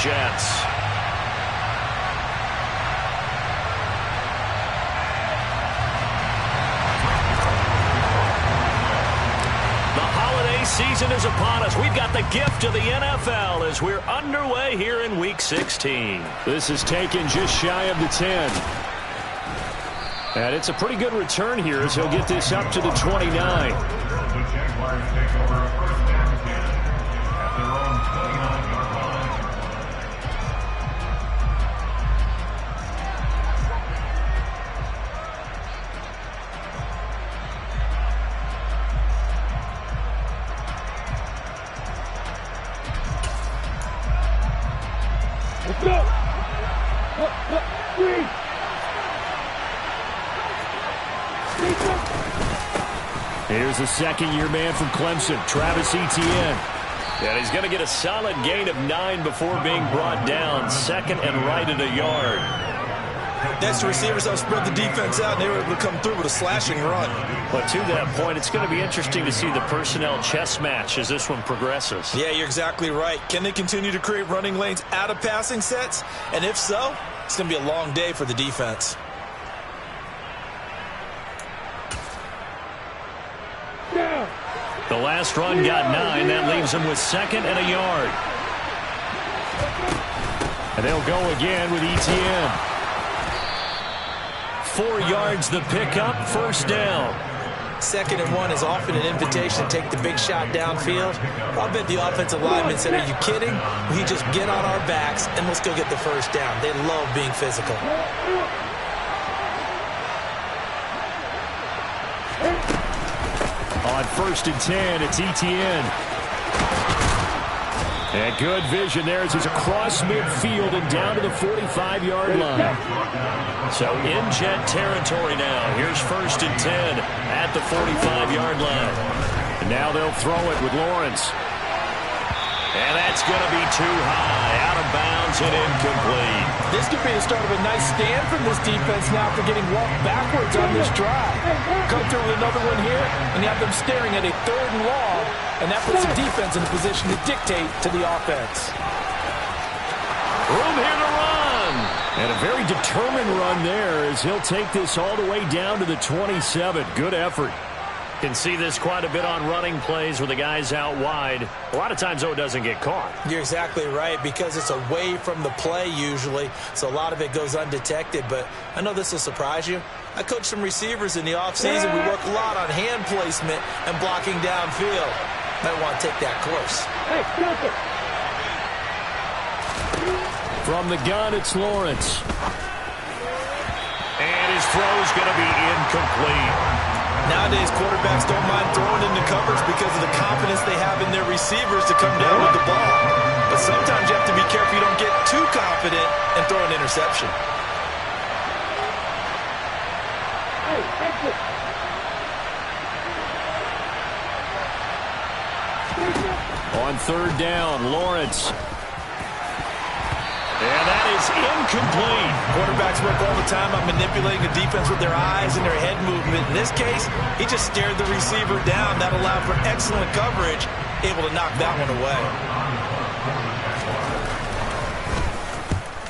Jets. Season is upon us. We've got the gift of the NFL as we're underway here in Week 16. This is taken just shy of the 10. And it's a pretty good return here as he'll get this up to the 29. The Jaguars take over a first down and 10 at their own 29-yard line. Let's go. Here's a second-year man from Clemson, Travis Etienne. And he's going to get a solid gain of 9 before being brought down. Second and right at a yard. Next, the receivers have spread the defense out, and they were able to come through with a slashing run. But to that point, it's going to be interesting to see the personnel chess match as this one progresses. Yeah, you're exactly right. Can they continue to create running lanes out of passing sets? And if so, it's going to be a long day for the defense. The last run got 9. That leaves them with second and a yard. And they'll go again with Etienne. 4 yards the pickup, first down. Second and 1 is often an invitation to take the big shot downfield. I bet the offensive lineman said, are you kidding? We just get on our backs and let's go get the first down. They love being physical. On first and 10, it's Etienne. And good vision there as he's across midfield and down to the 45-yard line. So in Jet territory now. Here's first and 10 at the 45-yard line. And now they'll throw it with Lawrence. And that's going to be too high. Out of bounds and incomplete. This could be the start of a nice stand from this defense now after getting walked backwards on this drive. Come through with another one here, and you have them staring at a third and long, and that puts the defense in a position to dictate to the offense. Room here to run. And a very determined run there as he'll take this all the way down to the 27. Good effort. Can see this quite a bit on running plays with the guys out wide. A lot of times, though, it doesn't get caught. You're exactly right, because it's away from the play usually, so a lot of it goes undetected. But I know this will surprise you. I coach some receivers in the offseason. We work a lot on hand placement and blocking downfield. Might want to take that course. From the gun, it's Lawrence. And his throw's going to be incomplete. Nowadays, quarterbacks don't mind throwing into coverage because of the confidence they have in their receivers to come down with the ball. But sometimes you have to be careful you don't get too confident and throw an interception. On third down, Lawrence. And that is incomplete. Quarterbacks work all the time on manipulating the defense with their eyes and their head movement. In this case, he just stared the receiver down. That allowed for excellent coverage, able to knock that one away.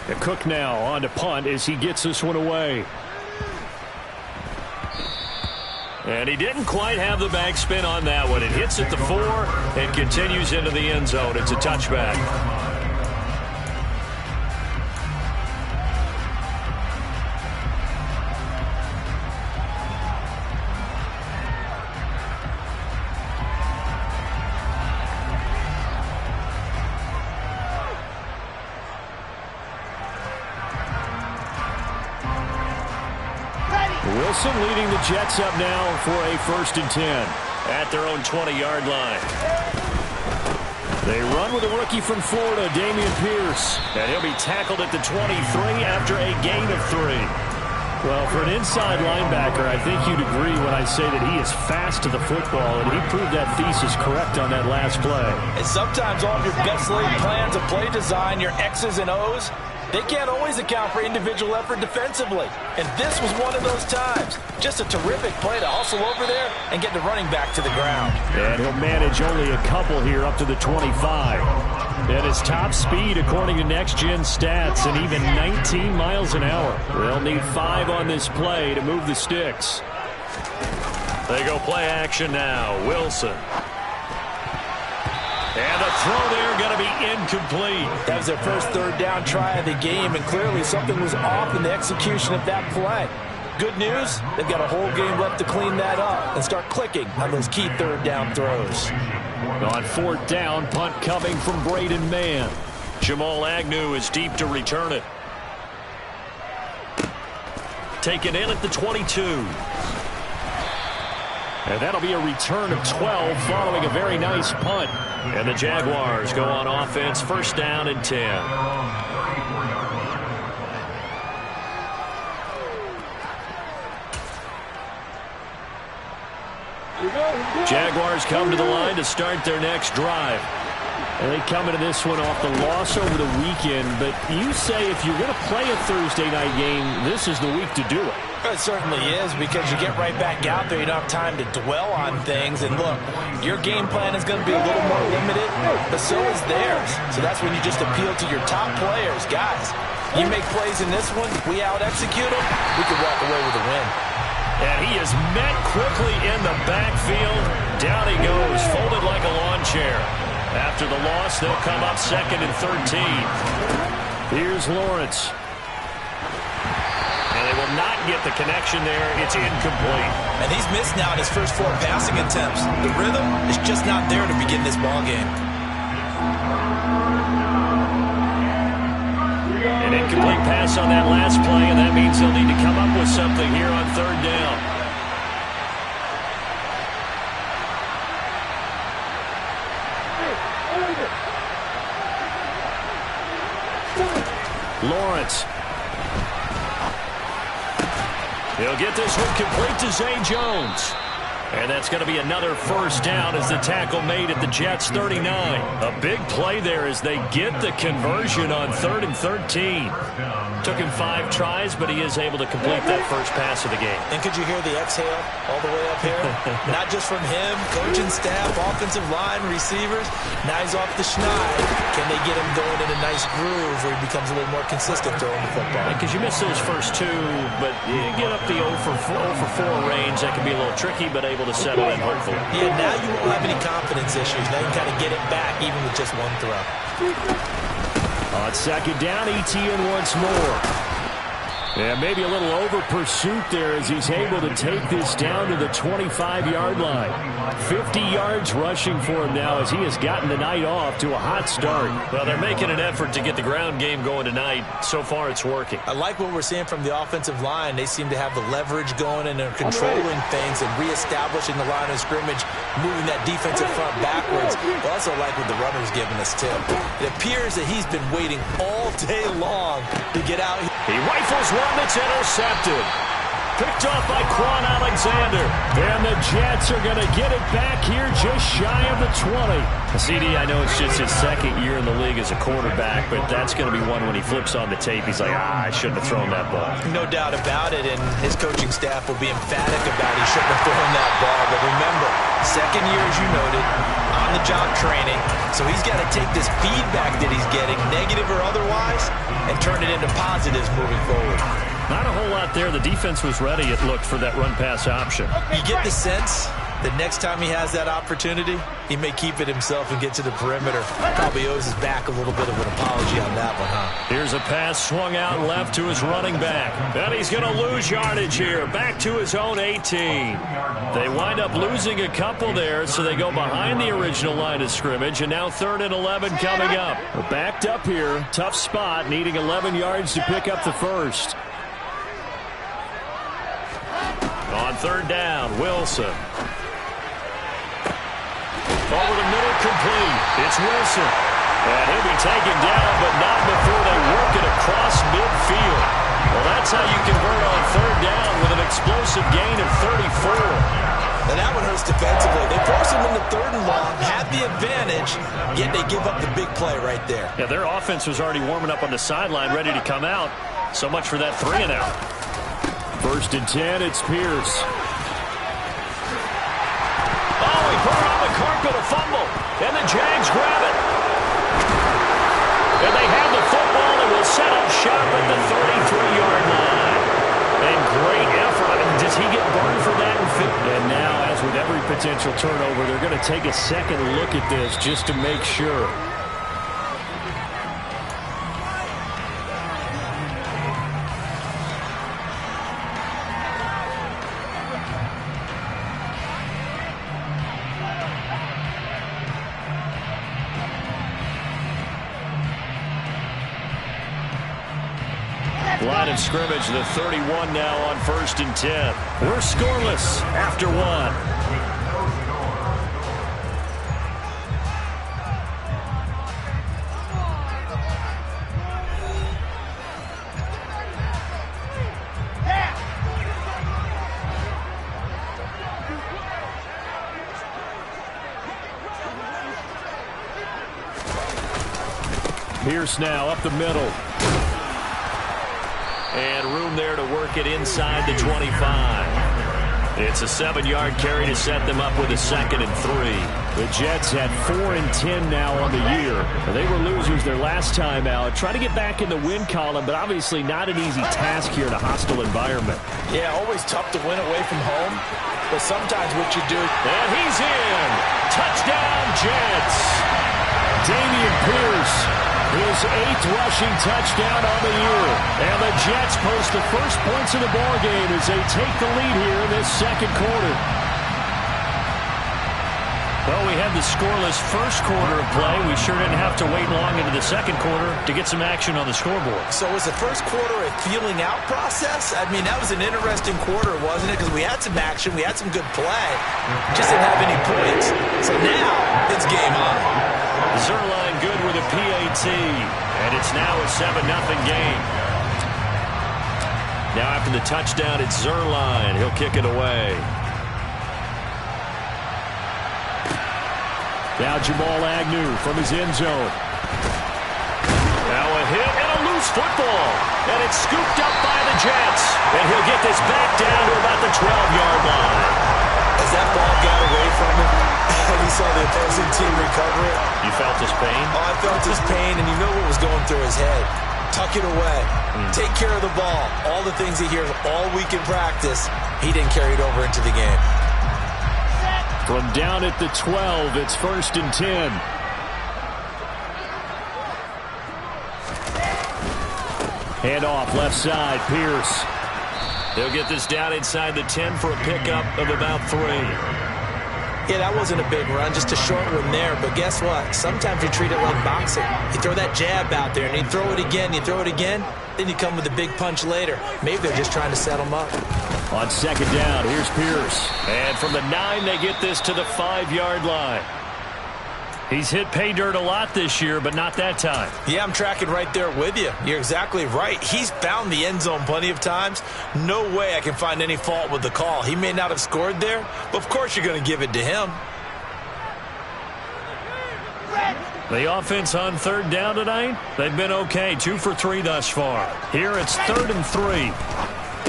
The Cook now on to punt as he gets this one away. And he didn't quite have the backspin on that one. It hits at the 4 and continues into the end zone. It's a touchback. Wilson leading the Jets up now for a first and 10. At their own 20-yard line. They run with a rookie from Florida, Dameon Pierce. And he'll be tackled at the 23 after a gain of 3. Well, for an inside linebacker, I think you'd agree when I say that he is fast to the football, and he proved that thesis correct on that last play. And sometimes all of your best laid plans of play design, your X's and O's, they can't always account for individual effort defensively. And this was one of those times. Just a terrific play to hustle over there and get the running back to the ground. And he'll manage only a couple here up to the 25. And his top speed, according to Next Gen Stats, and even 19 miles an hour. They'll need 5 on this play to move the sticks. They go play action now. Wilson. And the throw there going to be incomplete. That was their first third down try of the game, and clearly something was off in the execution of that play. Good news, they've got a whole game left to clean that up and start clicking on those key third down throws. On 4th down, punt coming from Braden Mann. Jamal Agnew is deep to return it. Taken in at the 22. And that'll be a return of 12 following a very nice punt. And the Jaguars go on offense, first down and 10. Jaguars come to the line to start their next drive. And they come into this one off the loss over the weekend. But you say if you're going to play a Thursday night game, this is the week to do it. It certainly is, because you get right back out there. You don't have time to dwell on things. And look, your game plan is going to be a little more limited, but so is theirs. So that's when you just appeal to your top players. Guys, you make plays in this one, we out-execute them, we could walk away with a win. And he is met quickly in the backfield. Down he goes, folded like a lawn chair. After the loss, they'll come up 2nd and 13. Here's Lawrence. And they will not get the connection there. It's incomplete. And he's missed now in his first 4 passing attempts. The rhythm is just not there to begin this ball game. An incomplete pass on that last play, and that means they'll need to come up with something here on 3rd down. Lawrence. He'll get this one complete to Zay Jones. And that's going to be another first down as the tackle made at the Jets' 39. A big play there as they get the conversion on 3rd and 13. Took him 5 tries, but he is able to complete that first pass of the game. And could you hear the exhale all the way up here? Not just from him, coaching staff, offensive line, receivers. Now he's off the schneid. Can they get him going in a nice groove where he becomes a little more consistent throwing the football? Because you miss those first 2, but you get up the 0 for 4 range. That can be a little tricky, but able to settle in, hopefully. Yeah, now you won't have any confidence issues. Now you can kind of get it back even with just 1 throw. On 2nd down, Etienne once more. And maybe a little over pursuit there as he's able to take this down to the 25-yard line. 50 yards rushing for him now as he has gotten the night off to a hot start. Well, they're making an effort to get the ground game going tonight. So far, it's working. I like what we're seeing from the offensive line. They seem to have the leverage going, and they're controlling things and reestablishing the line of scrimmage, moving that defensive front backwards. I also like what the runner's giving us, too. It appears that he's been waiting all day long to get out here. He rifles one that's intercepted. Picked off by Quan Alexander. And the Jets are going to get it back here just shy of the 20. CD, I know it's just his 2nd year in the league as a quarterback, but that's going to be one when he flips on the tape. He's like, I shouldn't have thrown that ball. No doubt about it, and his coaching staff will be emphatic about he shouldn't have thrown that ball. But remember, 2nd year, as you noted, on-the-job training. So he's got to take this feedback that he's getting, negative or otherwise, and turn it into positives moving forward. Not a whole lot there. The defense was ready, it looked, for that run-pass option. You get the sense that next time he has that opportunity, he may keep it himself and get to the perimeter. Probably owes his back a little bit of an apology on that one, huh? Here's a pass swung out left to his running back. And he's going to lose yardage here. Back to his own 18. They wind up losing a couple there, so they go behind the original line of scrimmage. And now 3rd and 11 coming up. We're backed up here. Tough spot, needing 11 yards to pick up the first. On 3rd down, Wilson. Over the middle, complete. It's Wilson. And he'll be taken down, but not before they work it across midfield. Well, that's how you convert on 3rd down with an explosive gain of 34. And that one hurts defensively. They force him into 3rd and long, have the advantage, yet they give up the big play right there. Yeah, their offense was already warming up on the sideline, ready to come out. So much for that 3 and out. 1st and 10, it's Pierce. Oh, he put it on the carpet, a fumble. And the Jags grab it. And they have the football and will set up shop at the 33-yard line. And great effort. I mean, does he get burned for that? And now, as with every potential turnover, they're going to take a second look at this just to make sure. Line of scrimmage, the 31 now on 1st and 10. We're scoreless after one. Pierce now up the middle. And room there to work it inside the 25. It's a 7-yard carry to set them up with a 2nd and 3. The Jets had 4 and 10 now on the year. They were losers their last time out. Try to get back in the win column, but obviously not an easy task here in a hostile environment. Yeah, always tough to win away from home. But sometimes what you do... And he's in. Touchdown, Jets. Dameon Pierce. His 8th rushing touchdown on the year. And the Jets post the first points of the ballgame as they take the lead here in this second quarter. Well, we had the scoreless first quarter of play. We sure didn't have to wait long into the second quarter to get some action on the scoreboard. So was the first quarter a feeling out process? I mean, that was an interesting quarter, wasn't it? Because we had some action, we had some good play. Just didn't have any points. So now it's game on. Zuerlein good with a PAT, and it's now a 7-0 game. Now after the touchdown, it's Zuerlein. He'll kick it away. Now Jamal Agnew from his end zone. Now a hit and a loose football, and it's scooped up by the Jets. And he'll get this back down to about the 12-yard line. As that ball got away from him, and he saw the opposing team recover it. You felt his pain? Oh, I felt his pain, and you know what was going through his head. Tuck it away. Take care of the ball. All the things he hears all week in practice, he didn't carry it over into the game. From down at the 12, it's 1st and 10. Hand off left side, Pierce. They'll get this down inside the 10 for a pickup of about 3. Yeah, that wasn't a big run, just a short one there. But guess what? Sometimes you treat it like boxing. You throw that jab out there, and you throw it again, then you come with a big punch later. Maybe they're just trying to set them up. On 2nd down, here's Pierce. And from the 9, they get this to the 5-yard line. He's hit pay dirt a lot this year, but not that time. Yeah, I'm tracking right there with you. You're exactly right. He's found the end zone plenty of times. No way I can find any fault with the call. He may not have scored there, but of course you're going to give it to him. The offense on 3rd down tonight, they've been okay. 2 for 3 thus far. Here it's 3rd and 3.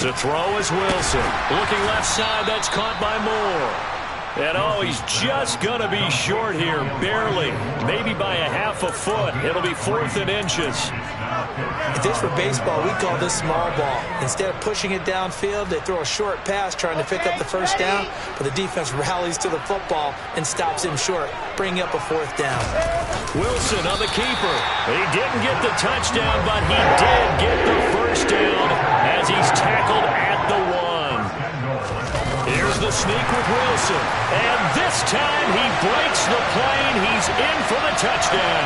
To throw is Wilson. Looking left side, that's caught by Moore. And oh, he's just going to be short here, barely. Maybe by a half a foot. It'll be 4th and inches. If this were baseball, we'd call this small ball. Instead of pushing it downfield, they throw a short pass trying to pick up the first down, but the defense rallies to the football and stops him short, bringing up a 4th down. Wilson on the keeper. He didn't get the touchdown, but he did get the first down as he's tackled at the 1. Here's the sneak with Wilson. And this time he breaks the plane. He's in for the touchdown.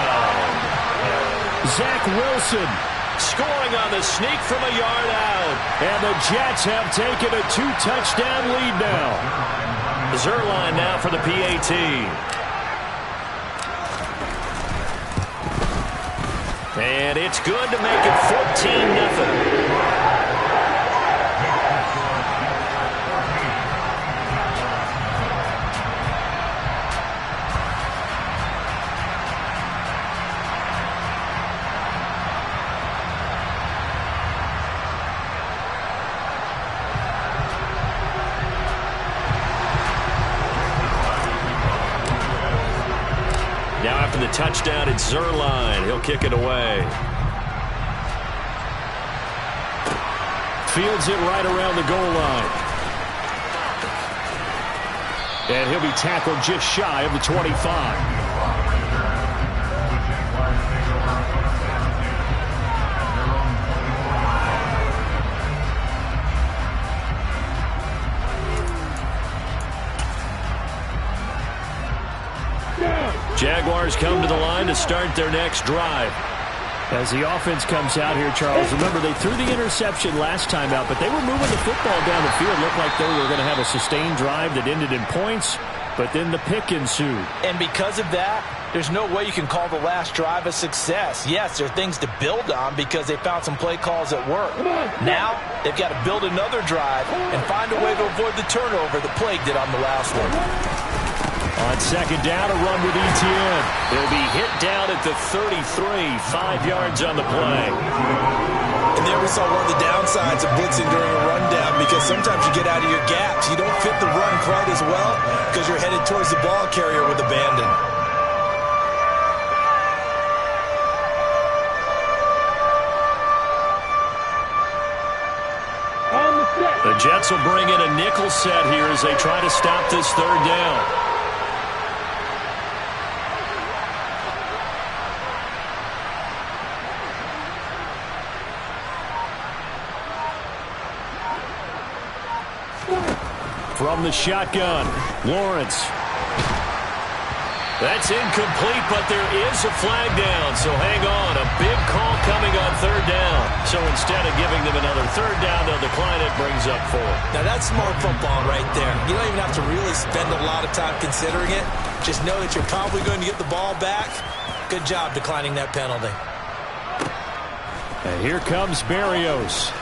Zach Wilson scoring on the sneak from a yard out. And the Jets have taken a 2-touchdown lead now. Zuerlein now for the PAT. And it's good to make it 14-0. touchdown. It's Zerline. He'll kick it away. Fields it right around the goal line. And he'll be tackled just shy of the 25. Jaguars come to the line to start their next drive. As the offense comes out here, Charles, remember they threw the interception last time out, but they were moving the football down the field. Looked like they were going to have a sustained drive that ended in points, but then the pick ensued. And because of that, there's no way you can call the last drive a success. Yes, there are things to build on because they found some play calls that work. Now, they've got to build another drive and find a way to avoid the turnover that plagued it on the last one. On second down, a run with Etienne. He'll be hit down at the 33, 5 yards on the play. And there we saw one of the downsides of blitzing during a rundown, because sometimes you get out of your gaps. You don't fit the run quite as well because you're headed towards the ball carrier with abandon. The Jets will bring in a nickel set here as they try to stop this third down. From the shotgun, Lawrence. That's incomplete, but there is a flag down, so hang on. A big call coming on third down. So instead of giving them another third down, they'll decline it, brings up 4. Now that's smart football right there. You don't even have to really spend a lot of time considering it. Just know that you're probably going to get the ball back. Good job declining that penalty. And here comes Berrios.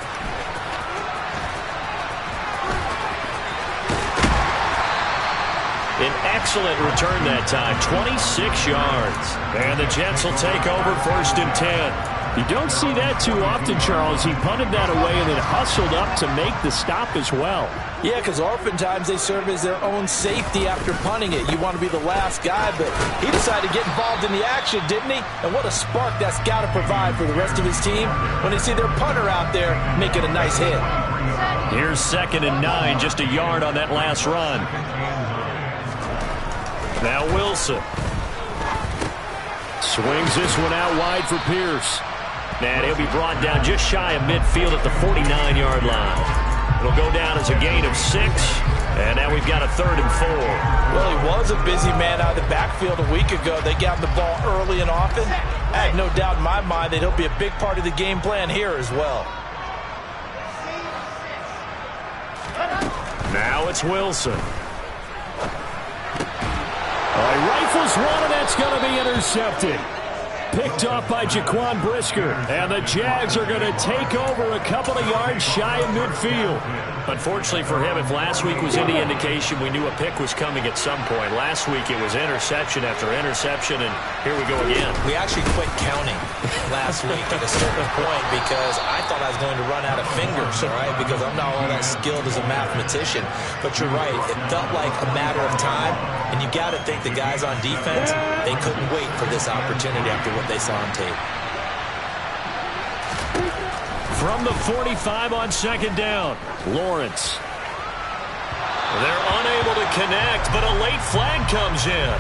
An excellent return that time, 26 yards. And the Jets will take over 1st and 10. You don't see that too often, Charles. He punted that away and then hustled up to make the stop as well. Yeah, because oftentimes they serve as their own safety after punting it. You want to be the last guy, but he decided to get involved in the action, didn't he? And what a spark that's got to provide for the rest of his team when they see their punter out there making a nice hit. Here's 2nd and 9, just a yard on that last run. Now Wilson. Swings this one out wide for Pierce. And he'll be brought down just shy of midfield at the 49-yard line. It'll go down as a gain of 6. And now we've got a 3rd and 4. Well, he was a busy man out of the backfield a week ago. They got the ball early and often. I have no doubt in my mind that he'll be a big part of the game plan here as well. Now it's Wilson. He rifles one, and that's going to be intercepted. Picked off by Jaquan Brisker. And the Jags are going to take over a couple of yards shy of midfield. Unfortunately for him, if last week was any indication, we knew a pick was coming at some point. Last week it was interception after interception, and here we go again. We actually quit counting last week at a certain point because I thought I was going to run out of fingers, all right, because I'm not all that skilled as a mathematician. But you're right, it felt like a matter of time, and you got to think the guys on defense, they couldn't wait for this opportunity after what they saw on tape. From the 45 on 2nd down, Lawrence. They're unable to connect, but a late flag comes in.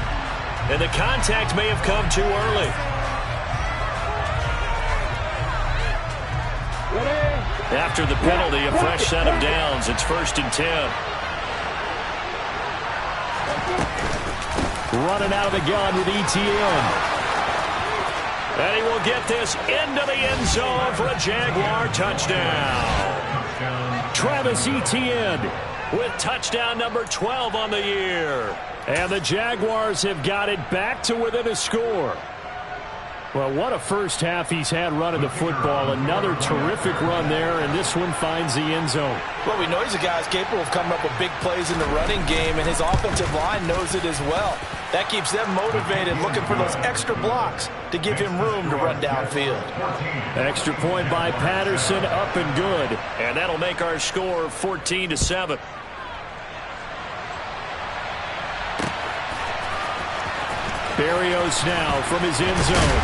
And the contact may have come too early. After the penalty, a fresh set of downs. It's 1st and 10. Running out of the gun with Etienne. And he will get this into the end zone for a Jaguar touchdown. Travis Etienne with touchdown number 12 on the year. And the Jaguars have got it back to within a score. Well, what a first half he's had running the football. Another terrific run there, and this one finds the end zone. Well, we know he's a guy who's capable of coming up with big plays in the running game, and his offensive line knows it as well. That keeps them motivated, looking for those extra blocks to give him room to run downfield. Extra point by Patterson, up and good. And that'll make our score 14-7. Berrios now from his end zone.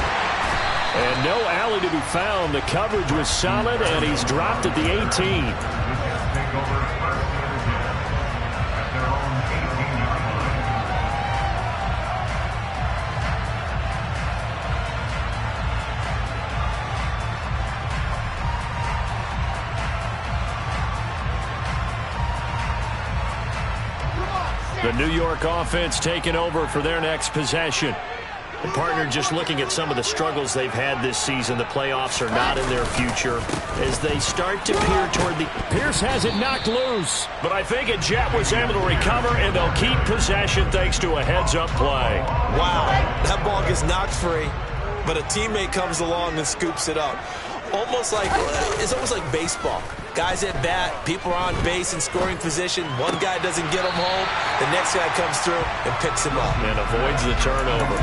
And no alley to be found. The coverage was solid, and he's dropped at the 18. The Jets take over first and 10 at their own 18-yard line. The New York offense taking over for their next possession. And partner, just looking at some of the struggles they've had this season, the playoffs are not in their future as they start to peer toward the... Pierce has it knocked loose. But I think a Jet was able to recover, and they'll keep possession thanks to a heads-up play. Wow, that ball gets knocked free, but a teammate comes along and scoops it up. It's almost like baseball. Guys at bat, people are on base in scoring position. One guy doesn't get him home. The next guy comes through and picks him up. And avoids the turnover.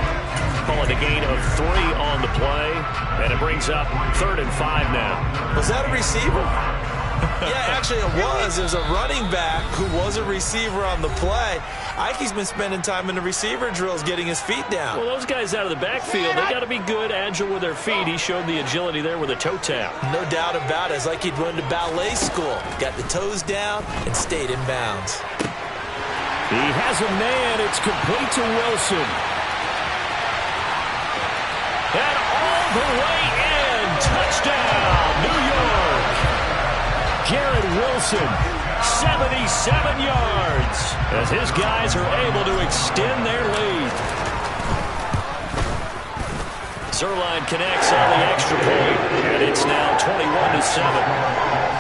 Calling a gain of 3 on the play. And it brings up 3rd and 5 now. Was that a receiver? Yeah, actually it was. There's a running back who was a receiver on the play. Ike's been spending time in the receiver drills getting his feet down. Well, those guys out of the backfield, they got to be good, agile with their feet. He showed the agility there with a toe tap. No doubt about it. It's like he'd run to ballet school. Got the toes down and stayed in bounds. He has a man. It's complete to Wilson. And all the way in. Touchdown, New York. Garrett Wilson, 77 yards as his guys are able to extend their lead. Zerline connects on the extra point, and it's now 21-7.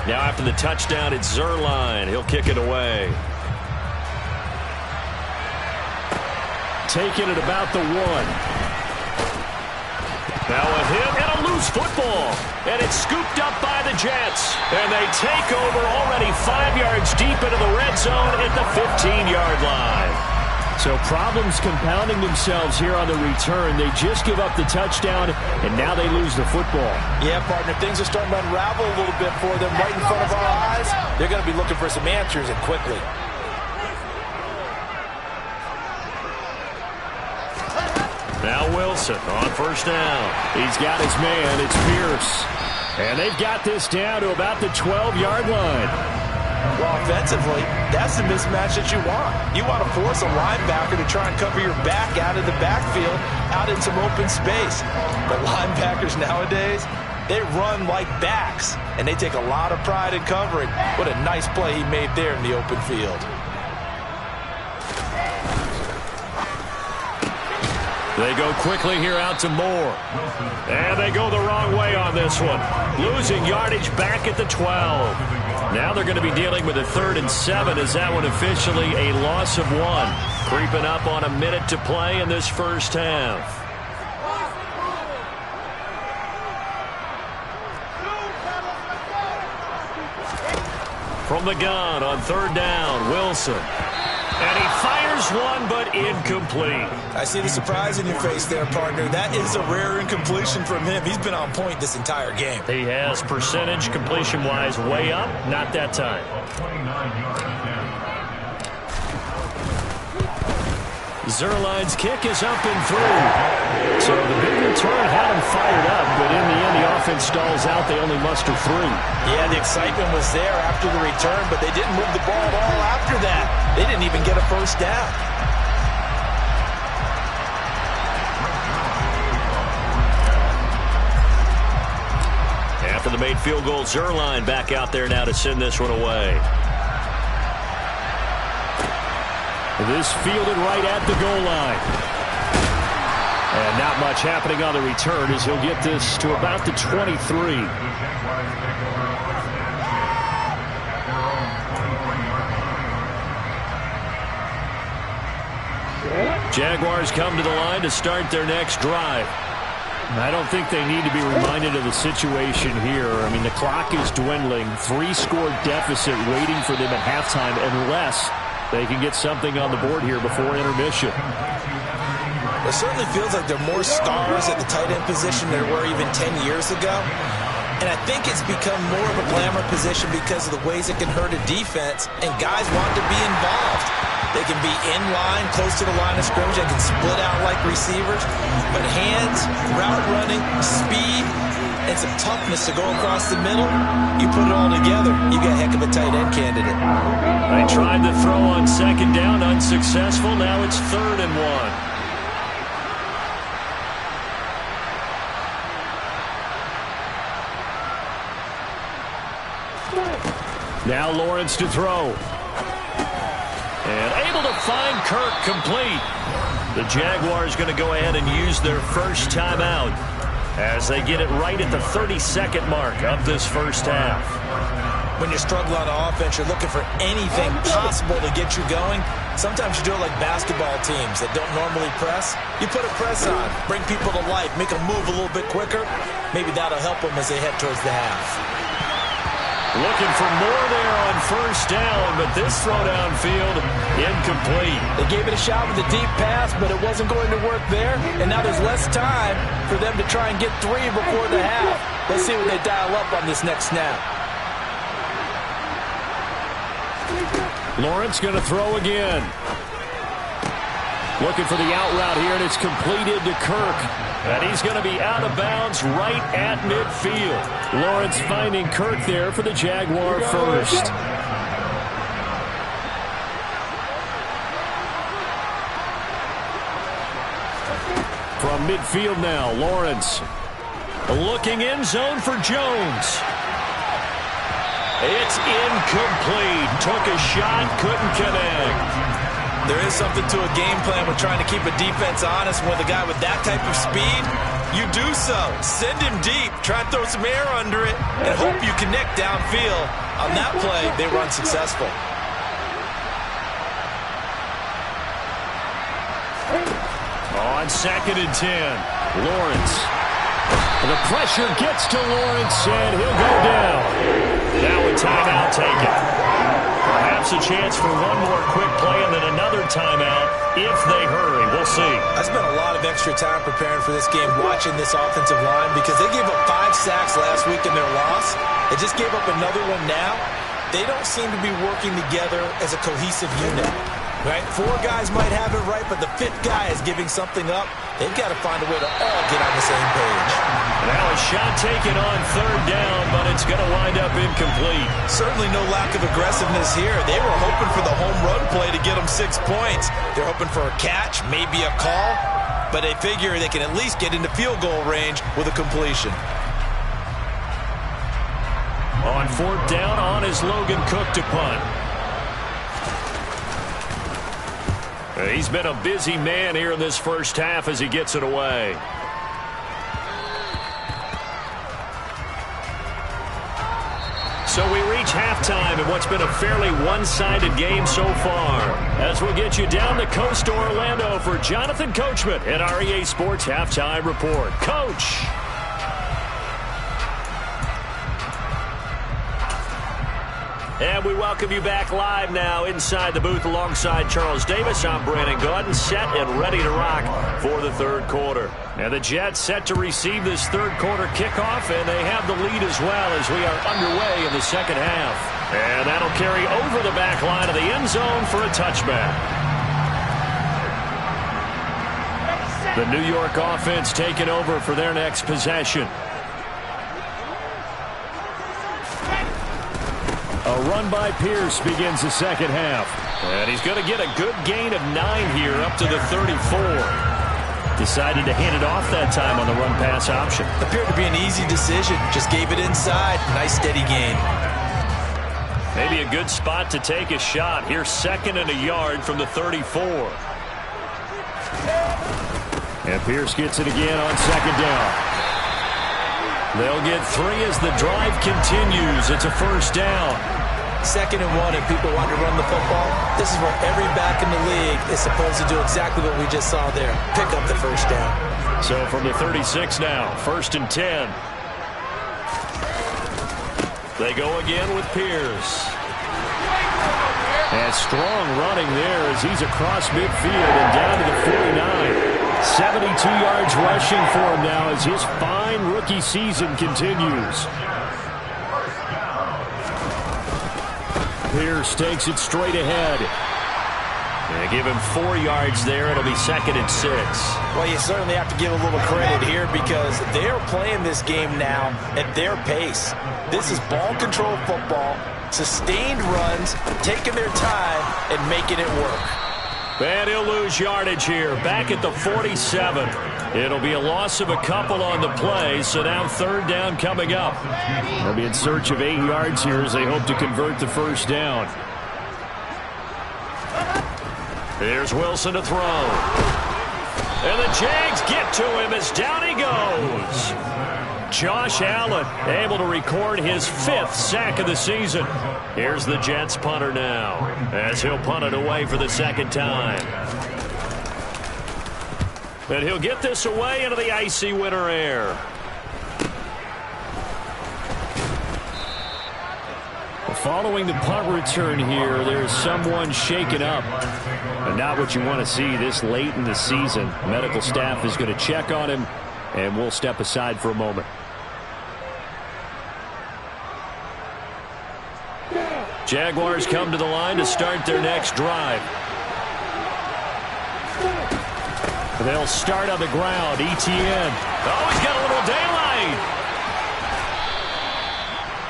Now after the touchdown, it's Zerline. He'll kick it away. Taking it about the 1. Now a hit and a loose football. And it's scooped up by the Jets. And they take over already 5 yards deep into the red zone at the 15-yard line. So problems compounding themselves here on the return. They just give up the touchdown, and now they lose the football. Yeah, partner, things are starting to unravel a little bit for them right in front of our eyes. They're going to be looking for some answers, and quickly. Now Wilson on first down. He's got his man. It's Pierce. And they've got this down to about the 12-yard line. Well, offensively, that's the mismatch that you want. You want to force a linebacker to try and cover your back out of the backfield, out in some open space. But linebackers nowadays, they run like backs, and they take a lot of pride in covering. What a nice play he made there in the open field. They go quickly here out to Moore. And they go the wrong way on this one. Losing yardage back at the 12. Now they're going to be dealing with a 3rd and 7 as that one officially a loss of 1. Creeping up on a minute to play in this first half. From the gun on 3rd down, Wilson. And he fires one, but incomplete. I see the surprise in your face there, partner. That is a rare incompletion from him. He's been on point this entire game. He has percentage completion-wise way up. Not that time. 29-yard attempt. Zerline's kick is up and through. So the big return had him fired up, but in the end, the offense stalls out. They only muster 3. Yeah, the excitement was there after the return, but they didn't move the ball at all after that. They didn't even get a first down. After the made field goal, Zerline back out there now to send this one away. This fielded right at the goal line. And not much happening on the return as he'll get this to about the 23. The Jaguars take over first and 10 at their own 23-yard line. Jaguars come to the line to start their next drive. I don't think they need to be reminded of the situation here. I mean, the clock is dwindling. 3-score deficit waiting for them at halftime unless they can get something on the board here before intermission. It certainly feels like there are more stars at the tight end position than there were even 10 years ago. And I think it's become more of a glamour position because of the ways it can hurt a defense, and guys want to be involved. They can be in line, close to the line of scrimmage. They can split out like receivers. But hands, route running, speed, and some toughness to go across the middle, you put it all together, you got a heck of a tight end candidate. They tried to throw on second down, unsuccessful. Now it's 3rd and 1. Now Lawrence to throw. And able to find Kirk complete. The Jaguars going to go ahead and use their first timeout as they get it right at the 32nd mark of this first half. When you struggle on offense, you're looking for anything possible to get you going. Sometimes you do it like basketball teams that don't normally press. You put a press on, bring people to life, make them move a little bit quicker. Maybe that'll help them as they head towards the half. Looking for more there on first down, but this throw downfield incomplete. They gave it a shot with a deep pass, but it wasn't going to work there. And now there's less time for them to try and get 3 before the half. Let's see what they dial up on this next snap. Lawrence going to throw again. Looking for the out route here, and it's completed to Kirk. And he's going to be out of bounds right at midfield. Lawrence finding Kirk there for the Jaguar first. From midfield now, Lawrence. Looking end zone for Jones. It's incomplete. Took a shot, couldn't connect. There is something to a game plan with trying to keep a defense honest. With a guy with that type of speed, you do so. Send him deep. Try and throw some air under it and hope you connect downfield. On that play, they were unsuccessful. On 2nd and 10, Lawrence. The pressure gets to Lawrence, and he'll go down. Now a timeout taken. Perhaps a chance for one more quick play and then another timeout if they hurry. We'll see. I spent a lot of extra time preparing for this game watching this offensive line because they gave up 5 sacks last week in their loss. They just gave up another one now. They don't seem to be working together as a cohesive unit. Right? 4 guys might have it right, but the 5th guy is giving something up. They've got to find a way to all get on the same page. Now a shot taken on 3rd down, but it's going to wind up incomplete. Certainly no lack of aggressiveness here. They were hoping for the home run play to get them 6 points. They're hoping for a catch, maybe a call, but they figure they can at least get into field goal range with a completion. On 4th down, on is Logan Cook to punt. He's been a busy man here in this first half as he gets it away. So we reach halftime in what's been a fairly one-sided game so far. As we get you down the coast to Orlando for Jonathan Coachman at our EA Sports Halftime Report. Coach. And we welcome you back live now inside the booth alongside Charles Davis. I'm Brandon Gaudin, set and ready to rock for the 3rd quarter. And the Jets set to receive this 3rd quarter kickoff, and they have the lead as well as we are underway in the 2nd half. And that'll carry over the back line of the end zone for a touchback. The New York offense taking over for their next possession. A run by Pierce begins the 2nd half. And he's going to get a good gain of 9 here up to the 34. Decided to hand it off that time on the run-pass option. Appeared to be an easy decision. Just gave it inside. Nice steady gain. Maybe a good spot to take a shot. Here's 2nd and a yard from the 34. And Pierce gets it again on 2nd down. They'll get 3 as the drive continues. It's a 1st down. 2nd and 1 and people want to run the football, this is where every back in the league is supposed to do exactly what we just saw there. Pick up the first down. So from the 36 now, 1st and 10. They go again with Pierce. And strong running there as he's across midfield and down to the 49. 72 yards rushing for him now as his fine rookie season continues. Pierce takes it straight ahead. They give him 4 yards there. It'll be 2nd and 6. Well, you certainly have to give a little credit here because they're playing this game now at their pace. This is ball control football, sustained runs, taking their time and making it work. And he'll lose yardage here, back at the 47. It'll be a loss of a couple on the play, so now 3rd down coming up. They'll be in search of 8 yards here as they hope to convert the first down. Here's Wilson to throw. And the Jags get to him as down he goes. Josh Allen able to record his 5th sack of the season. Here's the Jets punter now as he'll punt it away for the 2nd time. And he'll get this away into the icy winter air. Following the punt return here, there's someone shaken up. And not what you want to see this late in the season. Medical staff is going to check on him, and we'll step aside for a moment. Jaguars come to the line to start their next drive. They'll start on the ground. ETN. Oh, he's got a little daylight.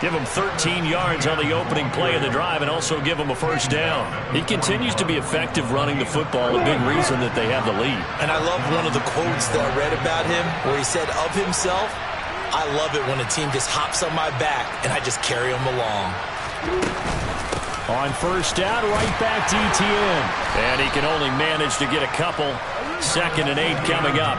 Give him 13 yards on the opening play of the drive and also give him a first down. He continues to be effective running the football, a big reason that they have the lead. And I love one of the quotes that I read about him where he said of himself, I love it when a team just hops on my back and I just carry them along. On first down, right back to ETN. And he can only manage to get a couple. 2nd and 8 coming up.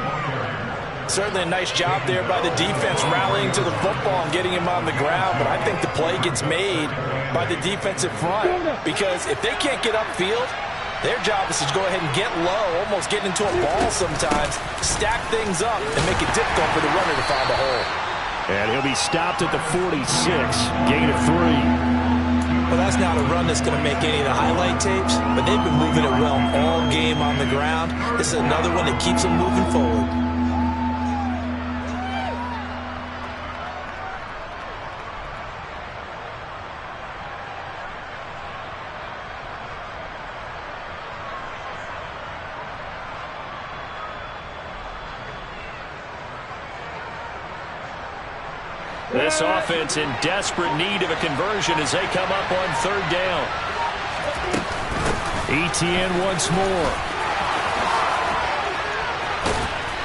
Certainly a nice job there by the defense rallying to the football and getting him on the ground, but I think the play gets made by the defensive front because if they can't get upfield, their job is to go ahead and get low, almost get into a ball sometimes, stack things up, and make it difficult for the runner to find a hole. And he'll be stopped at the 46, gain of 3. Well, that's not a run that's going to make any of the highlight tapes, but they've been moving it well all game on the ground. This is another one that keeps them moving forward. This offense in desperate need of a conversion as they come up on 3rd down. ETN once more.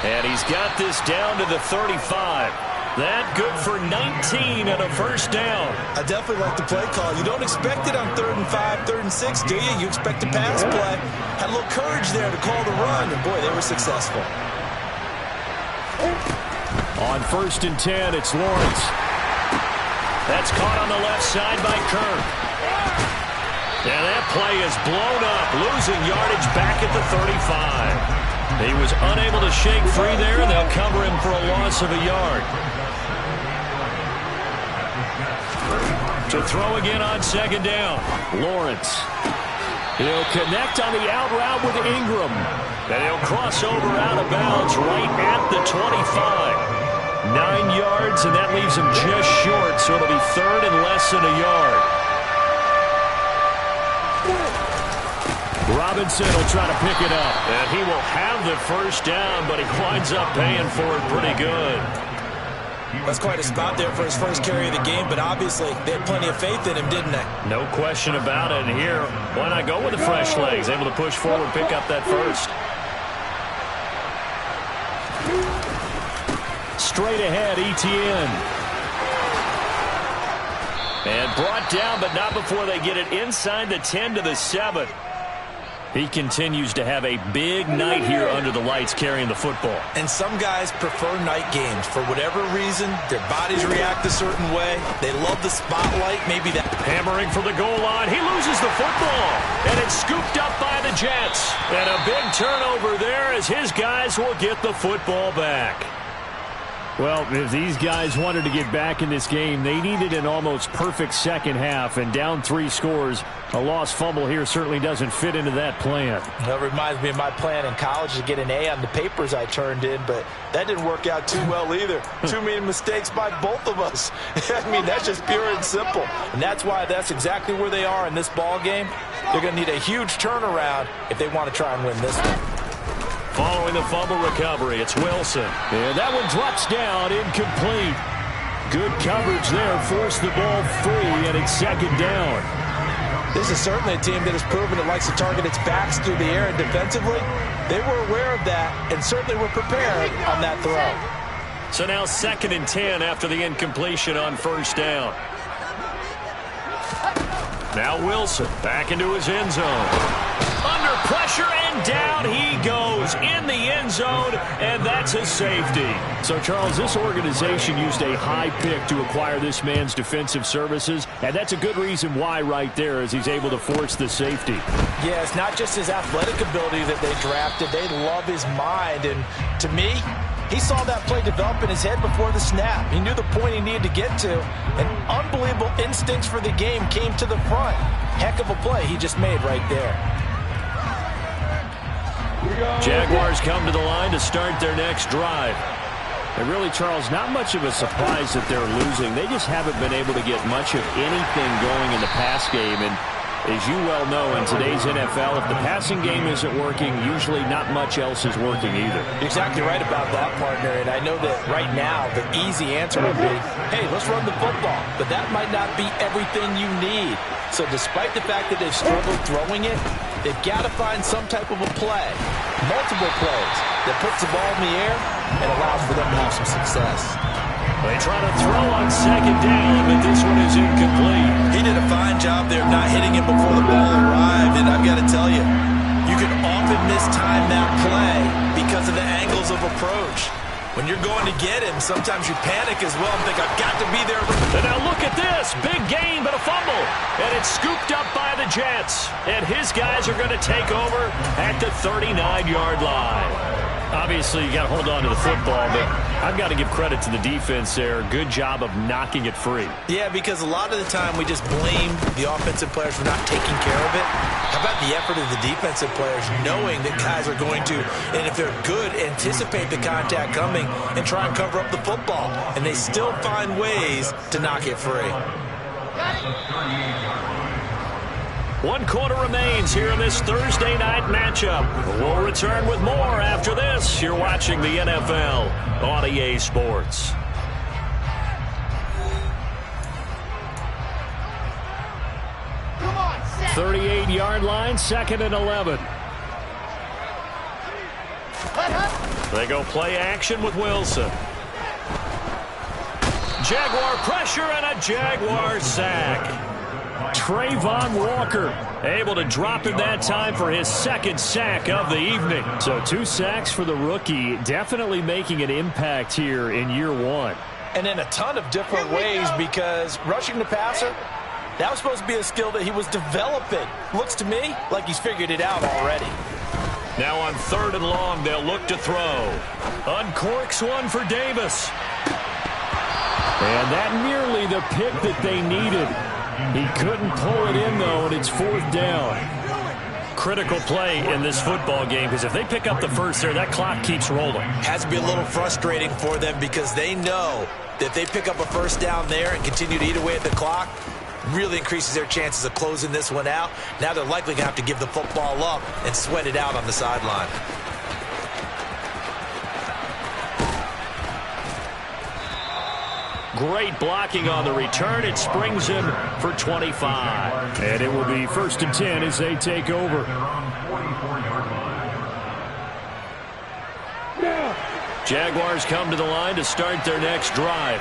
And he's got this down to the 35. That good for 19 and a first down. I definitely like the play call. You don't expect it on 3rd and 5, 3rd and 6, do you? You expect a pass play. Had a little courage there to call the run, and boy, they were successful. On 1st and 10, it's Lawrence. That's caught on the left side by Kirk. And that play is blown up, losing yardage back at the 35. He was unable to shake free there, and they'll cover him for a loss of a yard. To throw again on 2nd down, Lawrence. He'll connect on the out route with Ingram. And he'll cross over out of bounds right at the 25. 9 yards, and that leaves him just short, so it'll be 3rd and less than a yard. Robinson will try to pick it up, and he will have the first down, but he winds up paying for it pretty good. That's quite a spot there for his first carry of the game, but obviously they had plenty of faith in him, didn't they? No question about it, and here, why not go with the fresh legs, able to push forward, pick up that first. Straight ahead, ETN. And brought down, but not before they get it inside the 10 to the 7. He continues to have a big night here under the lights carrying the football. And some guys prefer night games. For whatever reason, their bodies react a certain way. They love the spotlight. Maybe that. Hammering for the goal line. He loses the football. And it's scooped up by the Jets. And a big turnover there as his guys will get the football back. Well, if these guys wanted to get back in this game, they needed an almost perfect second half, and down 3 scores. A lost fumble here certainly doesn't fit into that plan. That reminds me of my plan in college to get an A on the papers I turned in, but that didn't work out too well either. Too many mistakes by both of us. I mean, that's just pure and simple. And that's why that's exactly where they are in this ball game. They're going to need a huge turnaround if they want to try and win this one. Following the fumble recovery, it's Wilson. And that one drops down, incomplete. Good coverage there, forced the ball free, and it's second down. This is certainly a team that has proven it likes to target its backs through the air, and defensively, they were aware of that and certainly were prepared on that throw. So now 2nd and 10 after the incompletion on first down. Now Wilson back into his end zone. Under pressure, and down he goes in the end zone, and that's a safety. So, Charles, this organization used a high pick to acquire this man's defensive services, and that's a good reason why right there as he's able to force the safety. Yeah, it's not just his athletic ability that they drafted. They love his mind, and to me, he saw that play develop in his head before the snap. He knew the point he needed to get to, and unbelievable instincts for the game came to the front. Heck of a play he just made right there. Jaguars come to the line to start their next drive. And really, Charles, not much of a surprise that they're losing. They just haven't been able to get much of anything going in the pass game. And as you well know, in today's NFL, if the passing game isn't working, usually not much else is working either. You're exactly right about that, partner. And I know that right now the easy answer would be, hey, let's run the football. But that might not be everything you need. So despite the fact that they've struggled throwing it, they've got to find some type of a play, multiple plays, that puts the ball in the air and allows for them to have some success. They try to throw on second down, but this one is incomplete. He did a fine job there not hitting it before the ball arrived, and I've got to tell you, you can often mistime that play because of the angles of approach. When you're going to get him, sometimes you panic as well and think, I've got to be there. And now look at this. Big gain, but a fumble. And it's scooped up by the Jets. And his guys are going to take over at the 39-yard line. Obviously, you got to hold on to the football, but I've got to give credit to the defense there. Good job of knocking it free. Yeah, because a lot of the time we just blame the offensive players for not taking care of it. How about the effort of the defensive players knowing that guys are going to, and if they're good, anticipate the contact coming and try and cover up the football. And they still find ways to knock it free. 1 quarter remains here in this Thursday night matchup. We'll return with more after this. You're watching the NFL on EA Sports. Come on, 38-yard line, 2nd and 11. They go play action with Wilson. Jaguar pressure and a Jaguar sack. Trayvon Walker able to drop him that time for his 2nd sack of the evening. So 2 sacks for the rookie, definitely making an impact here in year 1. And in a ton of different ways, because rushing the passer, that was supposed to be a skill that he was developing. Looks to me like he's figured it out already. Now on 3rd and long, they'll look to throw. Uncorks one for Davis. And that nearly the pick that they needed. He couldn't pull it in, though, and it's 4th down. Critical play in this football game, because if they pick up the first there, that clock keeps rolling. Has to be a little frustrating for them because they know that if they pick up a first down there and continue to eat away at the clock, really increases their chances of closing this one out. Now they're likely going to have to give the football up and sweat it out on the sideline. Great blocking on the return. It springs him for 25. And it will be 1st and 10 as they take over. Jaguars come to the line to start their next drive.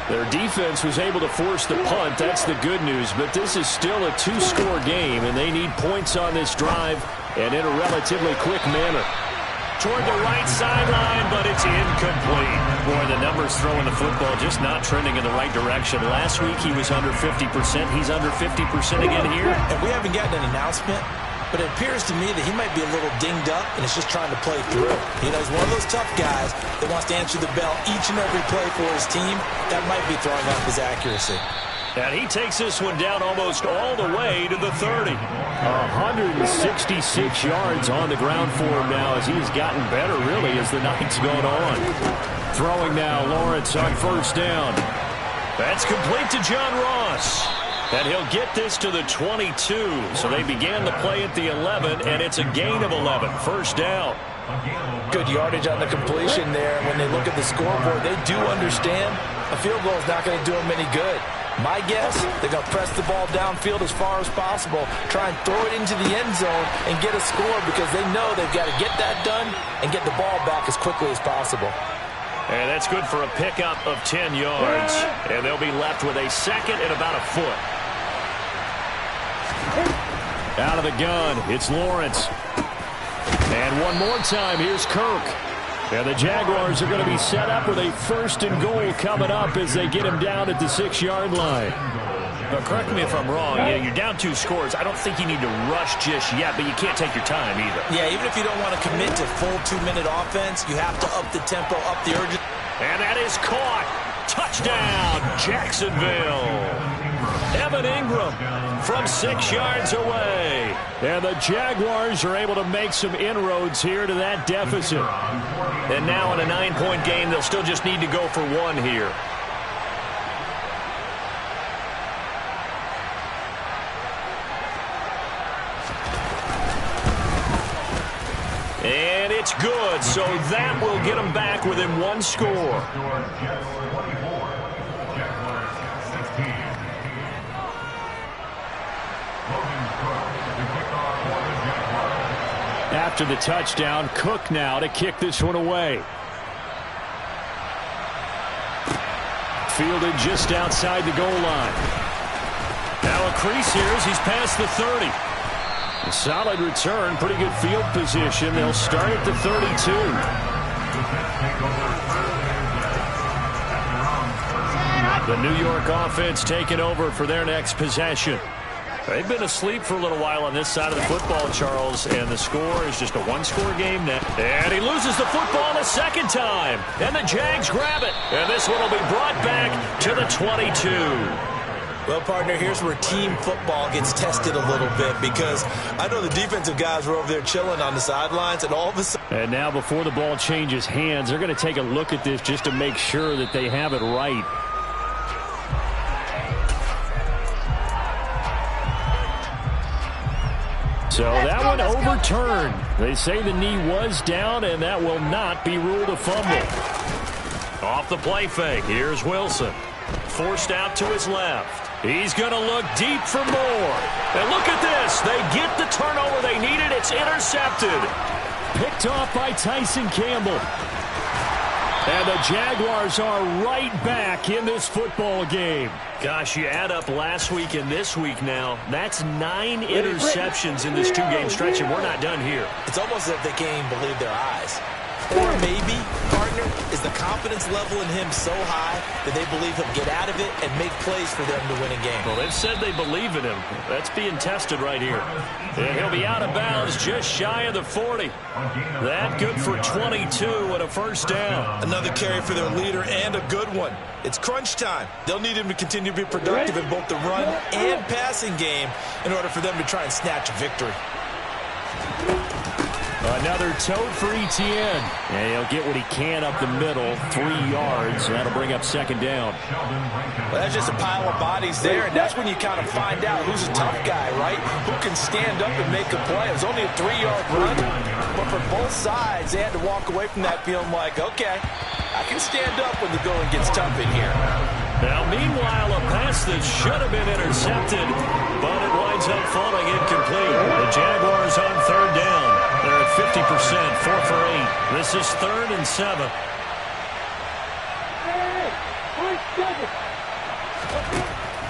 Their defense was able to force the punt. That's the good news. But this is still a 2-score game, and they need points on this drive and in a relatively quick manner. Toward the right sideline, but it's incomplete. Boy, the numbers throwing the football just not trending in the right direction. Last week he was under 50%. He's under 50% again here. And we haven't gotten an announcement, but it appears to me that he might be a little dinged up and is just trying to play through. You know, he's one of those tough guys that wants to answer the bell each and every play for his team. That might be throwing off his accuracy. And he takes this one down almost all the way to the 30. 166 yards on the ground for him now as he's gotten better, really, as the night's gone on. Throwing now, Lawrence on first down. That's complete to John Ross. And he'll get this to the 22. So they began the play at the 11, and it's a gain of 11. First down. Good yardage on the completion there. When they look at the scoreboard, they do understand a field goal is not going to do them any good. My guess, they're going to press the ball downfield as far as possible, try and throw it into the end zone and get a score because they know they've got to get that done and get the ball back as quickly as possible. And that's good for a pickup of 10 yards. And they'll be left with a second and about a foot. Out of the gun, it's Lawrence. And one more time, here's Kirk. And the Jaguars are going to be set up with a first and goal coming up as they get him down at the 6-yard line. Now, correct me if I'm wrong. Yeah, you're down 2 scores. I don't think you need to rush just yet, but you can't take your time either. Yeah, even if you don't want to commit to full 2-minute offense, you have to up the tempo, up the urgency. And that is caught. Touchdown, Jacksonville. Evan Ingram from 6 yards away. And the Jaguars are able to make some inroads here to that deficit. And now in a 9-point game, they'll still just need to go for 1 here. And it's good, so that will get them back within 1 score. After the touchdown, Cook now to kick this one away. Fielded just outside the goal line. Now a crease here as he's past the 30. A solid return, pretty good field position. They'll start at the 32. The New York offense taking over for their next possession. They've been asleep for a little while on this side of the football, Charles, and the score is just a 1-score game now. And he loses the football the second time, and the Jags grab it. And this one will be brought back to the 22. Well, partner, here's where team football gets tested a little bit because I know the defensive guys were over there chilling on the sidelines, and all of a sudden. And now before the ball changes hands, they're going to take a look at this just to make sure that they have it right. So that one overturned. They say the knee was down, and that will not be ruled a fumble. Off the play fake, here's Wilson. Forced out to his left. He's going to look deep for more. And look at this. They get the turnover they needed. It's intercepted. Picked off by Tyson Campbell. And the Jaguars are right back in this football game. Gosh, you add up last week and this week now. That's 9 interceptions in this 2-game stretch, and we're not done here. It's almost as if they can't even believe their eyes. Or maybe, partner, is the confidence level in him so high that they believe he'll get out of it and make plays for them to win a game. Well, they've said they believe in him. That's being tested right here. And he'll be out of bounds just shy of the 40. That good for 22 and a first down. Another carry for their leader and a good one. It's crunch time. They'll need him to continue to be productive in both the run and passing game in order for them to try and snatch a victory. Another tote for Etienne. And he'll get what he can up the middle, 3 yards. And that'll bring up second down. Well, that's just a pile of bodies there, and that's when you kind of find out who's a tough guy, right? Who can stand up and make a play. It was only a 3-yard run, but for both sides, they had to walk away from that feeling like, okay, I can stand up when the going gets tough in here. Now, meanwhile, a pass that should have been intercepted, but it winds up falling incomplete. The Jaguars on third down. They're at 50%, 4 for 8. This is 3rd and 7.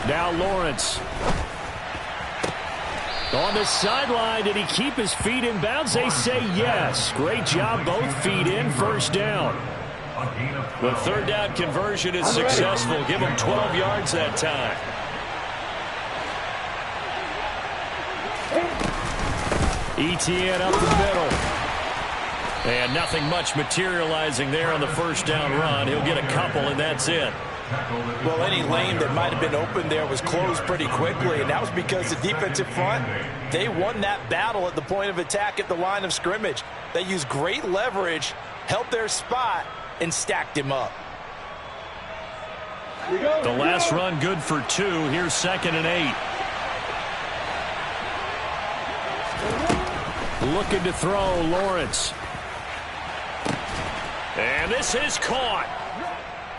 Now Lawrence. On the sideline, did he keep his feet in bounds? They say yes. Great job, both feet in, first down. The third down conversion is successful. Give him 12 yards that time. ETN up the middle. And nothing much materializing there on the first down run. He'll get a couple, and that's it. Well, any lane that might have been open there was closed pretty quickly, and that was because the defensive front, they won that battle at the point of attack at the line of scrimmage. They used great leverage, held their spot, and stacked him up. The last run good for 2. Here's 2nd and 8. Looking to throw, Lawrence. And this is caught.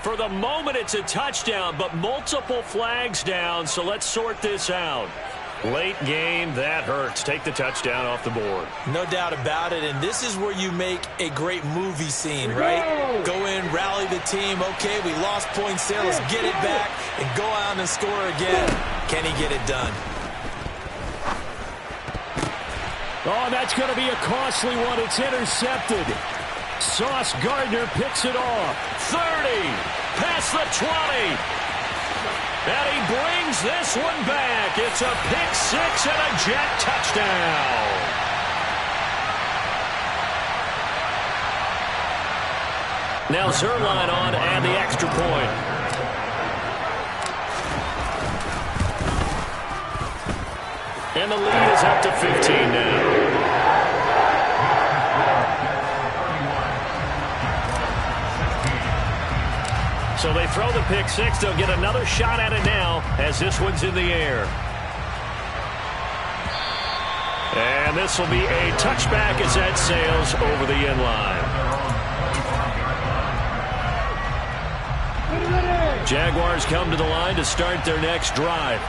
For the moment, it's a touchdown, but multiple flags down, so let's sort this out. Late game, that hurts. Take the touchdown off the board. No doubt about it, and this is where you make a great movie scene, right? Go in, rally the team. Okay, we lost points there. Let's get it back and go out and score again. Can he get it done? Oh, that's going to be a costly one. It's intercepted. Sauce Gardner picks it off. 30, past the 20. And he brings this one back. It's a pick 6 and a Jet touchdown. Now Zerline on and the extra point. And the lead is up to 15 now. So they throw the pick 6. They'll get another shot at it now as this one's in the air. And this will be a touchback as that sails over the end line. Jaguars come to the line to start their next drive.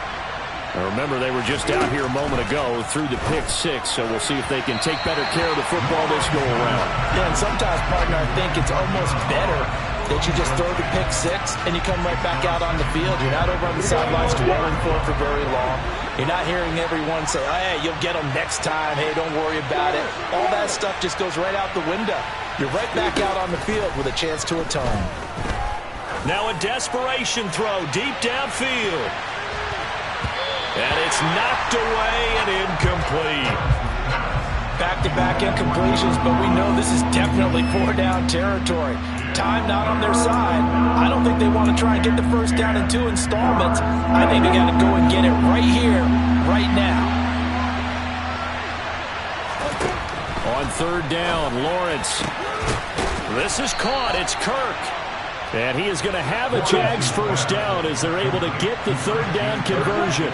Now remember, they were just out here a moment ago through the pick 6, so we'll see if they can take better care of the football this go around. Yeah, and sometimes, partner, I think it's almost better that you just throw the pick 6 and you come right back out on the field. You're not over on the sidelines dwelling for very long. You're not hearing everyone say, oh, hey, you'll get them next time. Hey, don't worry about it. All that stuff just goes right out the window. You're right back out on the field with a chance to atone. Now a desperation throw deep downfield. And it's knocked away and incomplete. Back-to-back incompletions, but we know this is definitely 4-down territory. Time not on their side. I don't think they want to try and get the first down in 2 installments. I think they got to go and get it right here, right now. On 3rd down, Lawrence. This is caught. It's Kirk. And he is going to have a Jags first down as they're able to get the 3rd down conversion.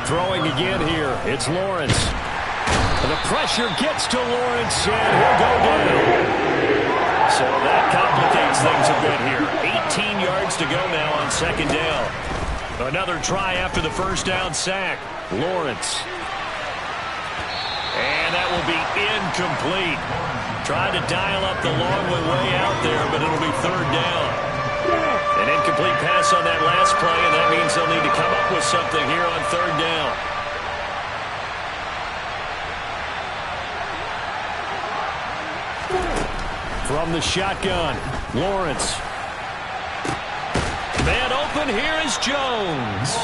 Throwing again here. It's Lawrence. And the pressure gets to Lawrence, and he'll go down. So that complicates things a bit here. 18 yards to go now on 2nd down. Another try after the first down sack. Lawrence. And that will be incomplete. Tried to dial up the long way out there, but it'll be 3rd down. An incomplete pass on that last play, and that means they'll need to come up with something here on 3rd down. From the shotgun, Lawrence. Man open, here is Jones.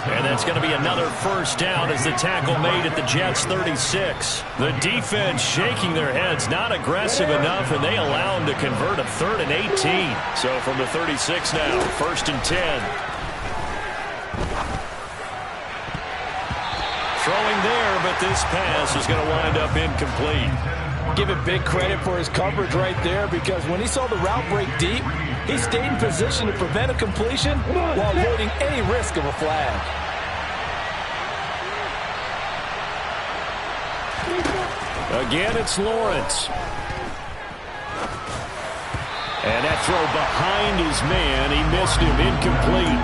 And that's going to be another first down as the tackle made at the Jets' 36. The defense shaking their heads, not aggressive enough, and they allow them to convert a 3rd and 18. So from the 36 now, 1st and 10. Throwing there, but this pass is going to wind up incomplete. Give it big credit for his coverage right there, because when he saw the route break deep, he stayed in position to prevent a completion while avoiding any risk of a flag. Again, it's Lawrence. And that throw behind his man, he missed him, incomplete.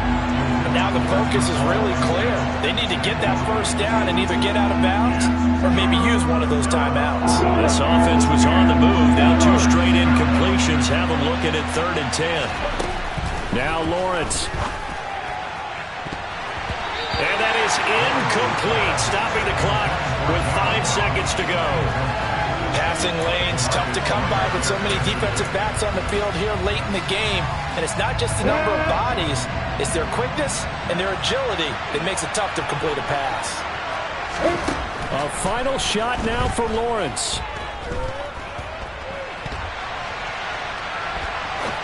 And now the focus is really clear. They need to get that first down and either get out of bounds or maybe use one of those timeouts. This offense was on the move. Now 2 straight incompletions have them looking at 3rd and 10. Now Lawrence. is incomplete, stopping the clock with 5 seconds to go. Passing lanes, tough to come by with so many defensive backs on the field here late in the game. And it's not just the number of bodies, it's their quickness and their agility that makes it tough to complete a pass. A final shot now for Lawrence.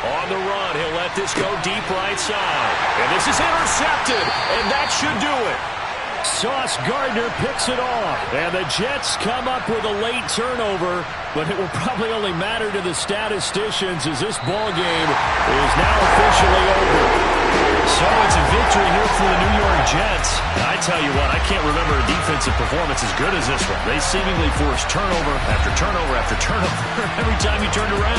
On the run, he'll let this go deep right side. And this is intercepted, and that should do it. Sauce Gardner picks it off. And the Jets come up with a late turnover, but it will probably only matter to the statisticians as this ball game is now officially over. So it's a victory here for the New York Jets. I tell you what, I can't remember a defensive performance as good as this one. They seemingly forced turnover after turnover after turnover every time you turned around.